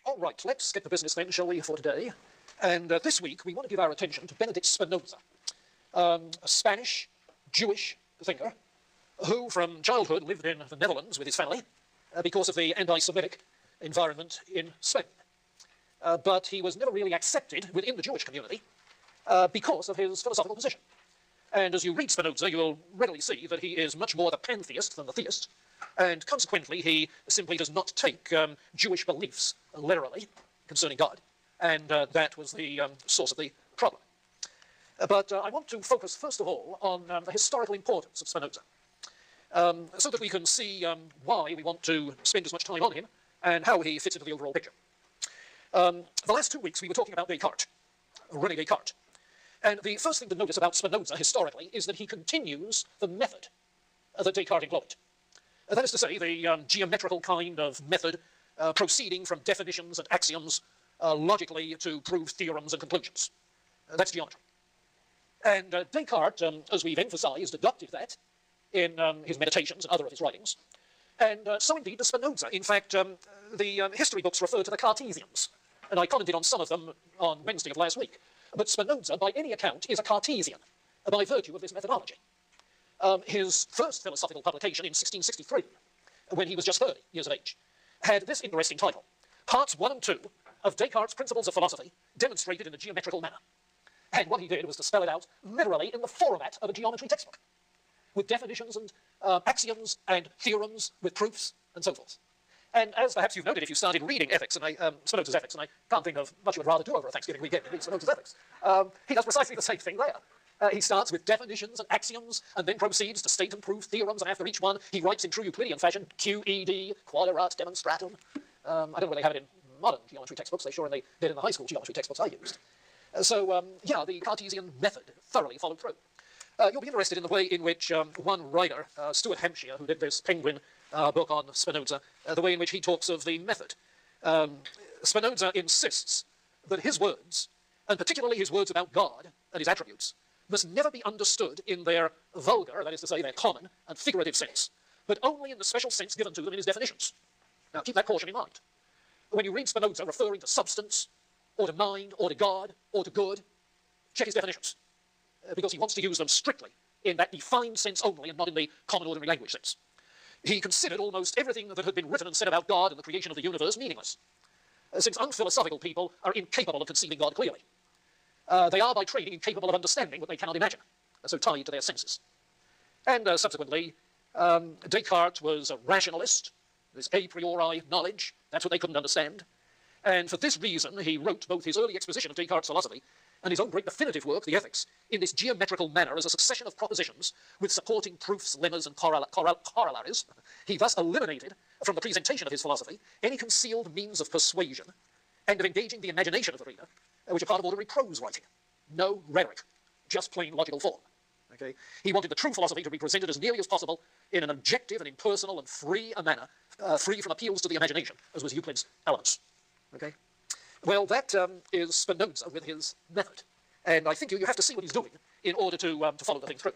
All right, let's get to business then, shall we, for today? And this week we want to give our attention to Benedict Spinoza, a Spanish Jewish thinker who from childhood lived in the Netherlands with his family because of the anti-Semitic environment in Spain. But he was never really accepted within the Jewish community because of his philosophical position. And as you read Spinoza, you will readily see that he is much more the pantheist than the theist, and consequently he simply does not take Jewish beliefs literally concerning God, and that was the source of the problem. But I want to focus first of all on the historical importance of Spinoza, so that we can see why we want to spend as much time on him and how he fits into the overall picture. The last 2 weeks we were talking about Descartes, René Descartes. And the first thing to notice about Spinoza historically is that he continues the method that Descartes employed. That is to say, the geometrical kind of method proceeding from definitions and axioms logically to prove theorems and conclusions. That's geometry. And Descartes, as we've emphasized, adopted that in his Meditations and other of his writings. And so indeed does Spinoza. In fact, the history books refer to the Cartesians, and I commented on some of them on Wednesday of last week. But Spinoza, by any account, is a Cartesian by virtue of this methodology. His first philosophical publication in 1663, when he was just 30 years of age, had this interesting title: Parts 1 and 2 of Descartes' Principles of Philosophy demonstrated in a geometrical manner. And what he did was to spell it out literally in the format of a geometry textbook, with definitions and axioms and theorems, with proofs and so forth. And as perhaps you've noted if you started reading ethics, and Spinoza's ethics, and I can't think of much you would rather do over a Thanksgiving weekend than read Spinoza's ethics, he does precisely the same thing there. He starts with definitions and axioms, and then proceeds to state and prove theorems, and after each one, he writes in true Euclidean fashion, QED, quaderat demonstratum. I don't know whether they have it in modern geometry textbooks, they sure did in the high school geometry textbooks I used. Yeah, the Cartesian method thoroughly followed through. You'll be interested in the way in which one writer, Stuart Hampshire, who did this Penguin book on Spinoza, the way in which he talks of the method. Spinoza insists that his words, and particularly his words about God and his attributes, must never be understood in their vulgar, that is to say their common and figurative sense, but only in the special sense given to them in his definitions. Now keep that caution in mind. When you read Spinoza referring to substance, or to mind, or to God, or to good, check his definitions, because he wants to use them strictly in that defined sense only and not in the common ordinary language sense. He considered almost everything that had been written and said about God and the creation of the universe meaningless, since unphilosophical people are incapable of conceiving God clearly. They are by training incapable of understanding what they cannot imagine, so tied to their senses. And subsequently, Descartes was a rationalist, this a priori knowledge, that's what they couldn't understand. And for this reason, he wrote both his early exposition of Descartes' philosophy and his own great definitive work, The Ethics, in this geometrical manner as a succession of propositions with supporting proofs, lemmas, and corollaries. He thus eliminated from the presentation of his philosophy any concealed means of persuasion and of engaging the imagination of the reader, which are part of ordinary prose writing. No rhetoric, just plain logical form. Okay? He wanted the true philosophy to be presented as nearly as possible in an objective and impersonal and free a manner, free from appeals to the imagination, as was Euclid's Elements. Okay? Well, that is Spinoza with his method. And I think you have to see what he's doing in order to follow the thing through.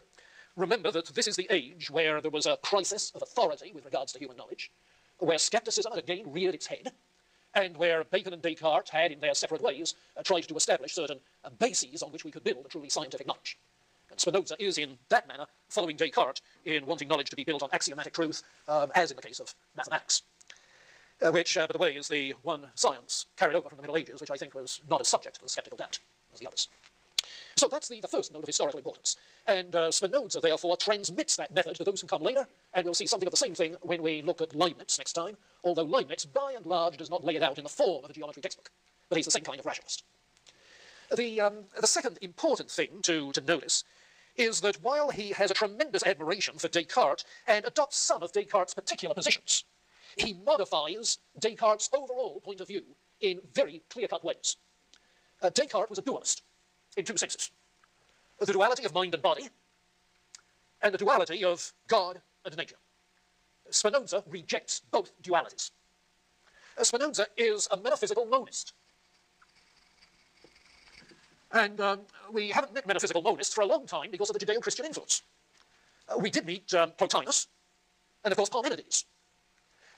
Remember that this is the age where there was a crisis of authority with regards to human knowledge, where skepticism had again reared its head, and where Bacon and Descartes had, in their separate ways, tried to establish certain bases on which we could build a truly scientific knowledge. And Spinoza is, in that manner, following Descartes in wanting knowledge to be built on axiomatic truth, as in the case of mathematics. Which, by the way, is the one science carried over from the Middle Ages, which I think was not as subject to the skeptical doubt as the others. So that's the first note of historical importance. And Spinoza, therefore, transmits that method to those who come later, and we'll see something of the same thing when we look at Leibniz next time, although Leibniz, by and large, does not lay it out in the form of a geometry textbook, but he's the same kind of rationalist. The second important thing to notice is that while he has a tremendous admiration for Descartes and adopts some of Descartes' particular positions, he modifies Descartes' overall point of view in very clear-cut ways. Descartes was a dualist in two senses: the duality of mind and body, and the duality of God and nature. Spinoza rejects both dualities. Spinoza is a metaphysical monist. And we haven't met metaphysical monists for a long time because of the Judeo-Christian influence. We did meet Plotinus, and of course Parmenides.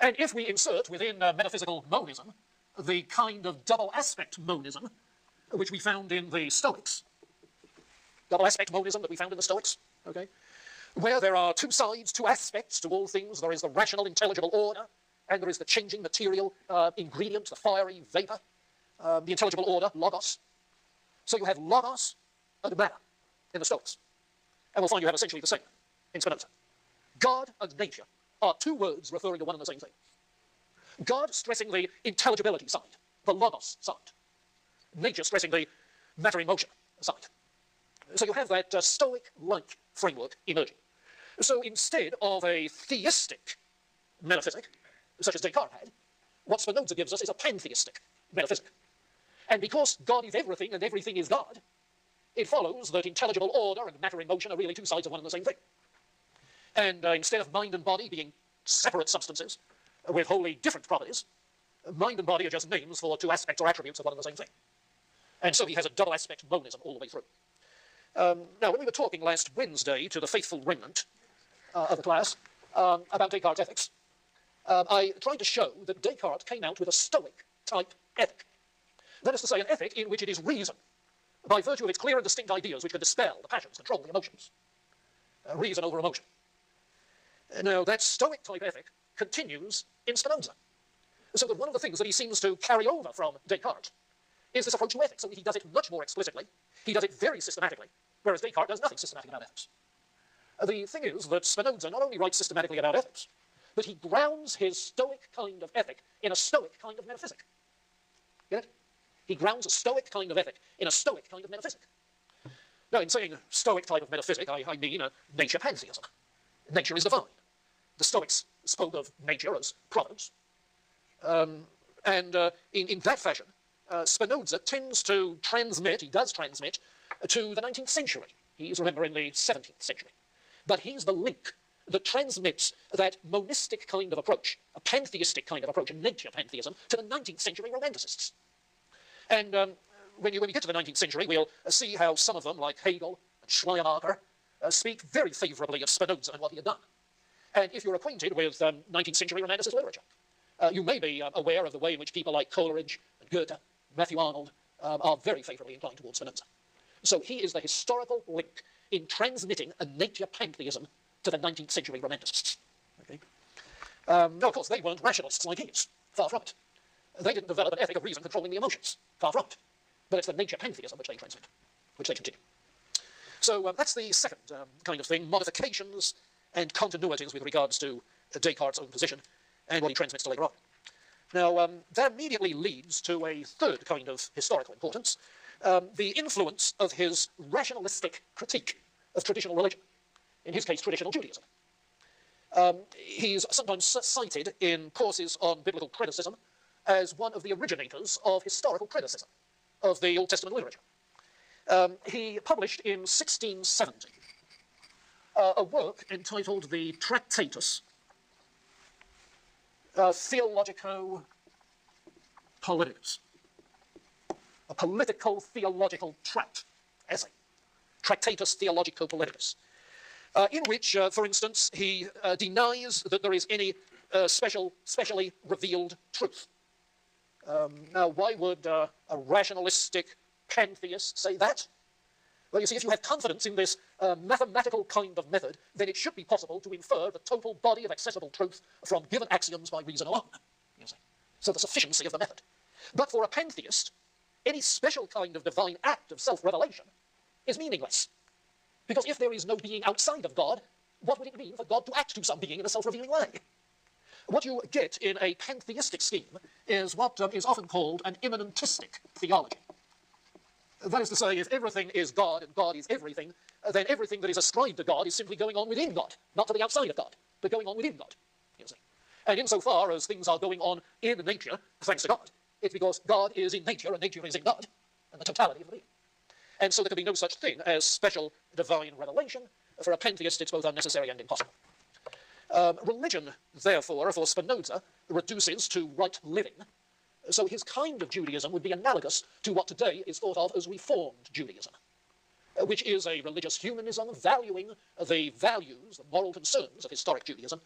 And if we insert within metaphysical monism the kind of double aspect monism which we found in the Stoics. Double aspect monism that we found in the Stoics, okay? Where there are two sides, two aspects to all things. There is the rational, intelligible order, and there is the changing material ingredient, the fiery vapor, the intelligible order, logos. So you have logos and matter in the Stoics. And we'll find you have essentially the same in Spinoza. God and nature are two words referring to one and the same thing. God stressing the intelligibility side, the logos side. Nature stressing the matter in motion side. So you have that Stoic-like framework emerging. So instead of a theistic metaphysic, such as Descartes had, what Spinoza gives us is a pantheistic metaphysic. And because God is everything and everything is God, it follows that intelligible order and matter in motion are really two sides of one and the same thing. And instead of mind and body being separate substances with wholly different properties, mind and body are just names for two aspects or attributes of one and the same thing. And so he has a double aspect monism all the way through. Now, when we were talking last Wednesday to the faithful remnant of the class about Descartes' ethics, I tried to show that Descartes came out with a Stoic-type ethic. That is to say, an ethic in which it is reason, by virtue of its clear and distinct ideas which can dispel the passions, control the emotions. Reason over emotion. Now, that Stoic-type ethic continues in Spinoza. So that one of the things that he seems to carry over from Descartes is this approach to ethics. So he does it much more explicitly. He does it very systematically, whereas Descartes does nothing systematic about ethics. The thing is that Spinoza not only writes systematically about ethics, but he grounds his Stoic kind of ethic in a Stoic kind of metaphysic. Get it? He grounds a Stoic kind of ethic in a Stoic kind of metaphysic. Now, in saying Stoic type of metaphysic, I mean nature pantheism. Nature is divine. The Stoics spoke of nature as providence. In that fashion, Spinoza tends to transmit, he does transmit, to the 19th century. He's, remember, in the 17th century. But he's the link that transmits that monistic kind of approach, a pantheistic kind of approach, a nature pantheism, to the 19th century Romanticists. And when we get to the 19th century, we'll see how some of them, like Hegel and Schleiermacher, speak very favorably of Spinoza and what he had done. And if you're acquainted with 19th century Romanticist literature, you may be aware of the way in which people like Coleridge and Goethe, Matthew Arnold, are very favorably inclined towards Spinoza. So he is the historical link in transmitting a nature pantheism to the 19th century Romanticists. Okay? Now, of course, they weren't rationalists like he is. Far from it. They didn't develop an ethic of reason controlling the emotions. Far from it. But it's the nature pantheism which they transmit, which they continue. So that's the second kind of thing, modifications and continuities with regards to Descartes' own position and what he transmits to later on. Now, that immediately leads to a third kind of historical importance, the influence of his rationalistic critique of traditional religion, in his case, traditional Judaism. He's sometimes cited in courses on biblical criticism as one of the originators of historical criticism of the Old Testament literature. He published in 1670 a work entitled the Tractatus Theologico-Politicus, a political theological tract, essay, Tractatus Theologico-Politicus, in which, for instance, he denies that there is any specially revealed truth. Now, why would a rationalistic pantheist say that? Well, you see, if you have confidence in this mathematical kind of method, then it should be possible to infer the total body of accessible truth from given axioms by reason alone. You see? So the sufficiency of the method. But for a pantheist, any special kind of divine act of self-revelation is meaningless. Because if there is no being outside of God, what would it mean for God to act to some being in a self-revealing way? What you get in a pantheistic scheme is what is often called an immanentistic theology. That is to say, if everything is God and God is everything, then everything that is ascribed to God is simply going on within God, not to the outside of God, but going on within God. You see. And insofar as things are going on in nature, thanks to God, it's because God is in nature and nature is in God, and the totality of the being. And so there can be no such thing as special divine revelation. For a pantheist, it's both unnecessary and impossible. Religion, therefore, for Spinoza, reduces to right living. So his kind of Judaism would be analogous to what today is thought of as Reformed Judaism, which is a religious humanism valuing the values, the moral concerns of historic Judaism,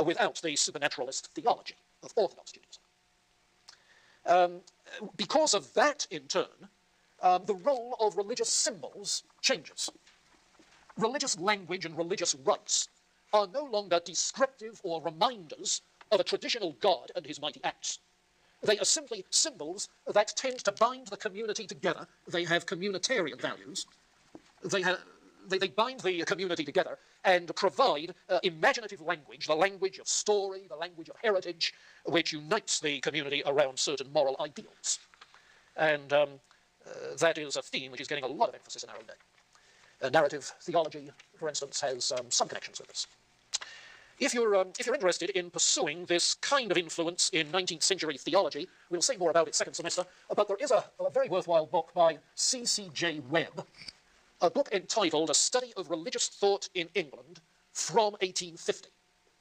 without the supernaturalist theology of Orthodox Judaism. Because of that, in turn, the role of religious symbols changes. Religious language and religious rites are no longer descriptive or reminders of a traditional God and his mighty acts. They are simply symbols that tend to bind the community together. They have communitarian values. They bind the community together and provide imaginative language, the language of story, the language of heritage, which unites the community around certain moral ideals. And that is a theme which is getting a lot of emphasis in our own day. Narrative theology, for instance, has some connections with this. If you're interested in pursuing this kind of influence in 19th century theology, we'll say more about it second semester, but there is a very worthwhile book by C.C.J. Webb, a book entitled A Study of Religious Thought in England from 1850.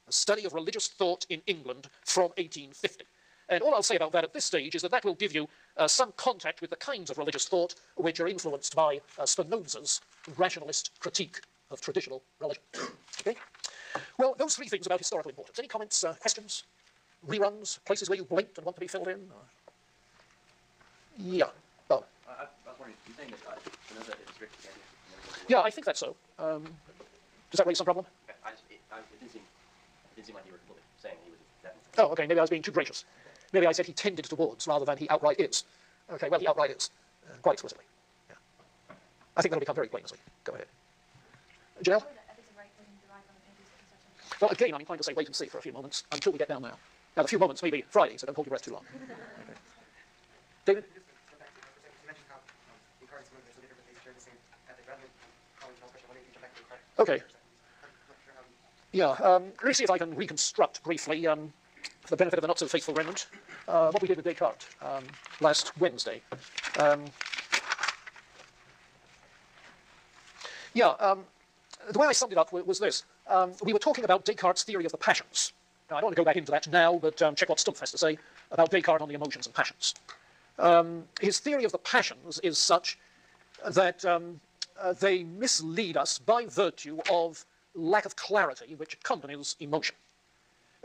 A Study of Religious Thought in England from 1850. And all I'll say about that at this stage is that that will give you some contact with the kinds of religious thought which are influenced by Spinoza's rationalist critique of traditional religion. Okay? Well, those three things about historical importance. Any comments, questions, reruns, places where you blinked and want to be filled in? Yeah, Bob. I was wondering, you're saying that Spinoza is strict against. Yeah, I think that's so. Does that raise some problem? It didn't seem like you were completely saying he was that. Oh, okay, maybe I was being too gracious. Maybe I said he tended towards rather than he outright is. Okay, well, he outright is, quite explicitly. Yeah. I think that'll become very plain as we go ahead. Janelle? Well, again, I'm inclined to say wait and see for a few moments until we get down there. Now, the few moments may be Friday, so don't hold your breath too long. Okay. David? Okay. Yeah, let me see if I can reconstruct briefly, for the benefit of the not-so-faithful remnant, what we did with Descartes last Wednesday. The way I summed it up was this. We were talking about Descartes' theory of the passions. Now, I don't want to go back into that now, but check what Stumpf has to say about Descartes on the emotions and passions. His theory of the passions is such that they mislead us by virtue of lack of clarity which accompanies emotion.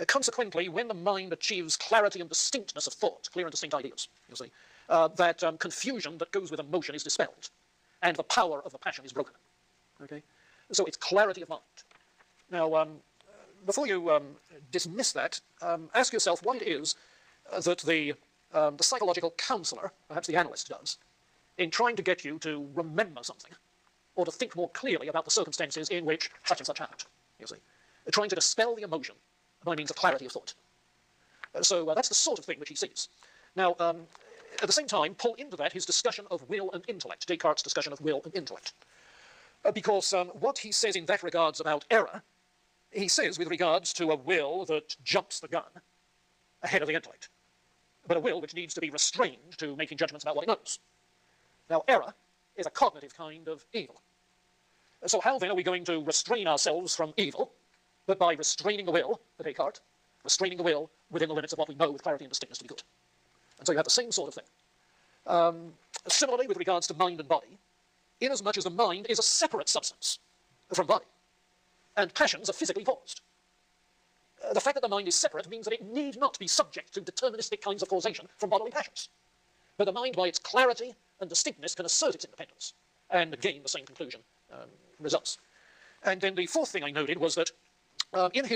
Consequently, when the mind achieves clarity and distinctness of thought, clear and distinct ideas, you see, that confusion that goes with emotion is dispelled, and the power of the passion is broken. Okay? So it's clarity of mind. Now, before you dismiss that, ask yourself what it is that the psychological counselor, perhaps the analyst, does in trying to get you to remember something or to think more clearly about the circumstances in which such and such happened, you see. Trying to dispel the emotion by means of clarity of thought. So that's the sort of thing which he sees. Now, at the same time, pull into that his discussion of will and intellect, Descartes' discussion of will and intellect. Because what he says in that regards about error, he says with regards to a will that jumps the gun ahead of the intellect, but a will which needs to be restrained to making judgments about what it knows. Now, error is a cognitive kind of evil. So how then are we going to restrain ourselves from evil, but by restraining the will, for Descartes, restraining the will within the limits of what we know with clarity and distinctness to be good? And so you have the same sort of thing. Similarly, with regards to mind and body, inasmuch as the mind is a separate substance from body, and passions are physically caused. The fact that the mind is separate means that it need not be subject to deterministic kinds of causation from bodily passions. But the mind, by its clarity and distinctness, can assert its independence and gain the same conclusion results. And then the fourth thing I noted was that in his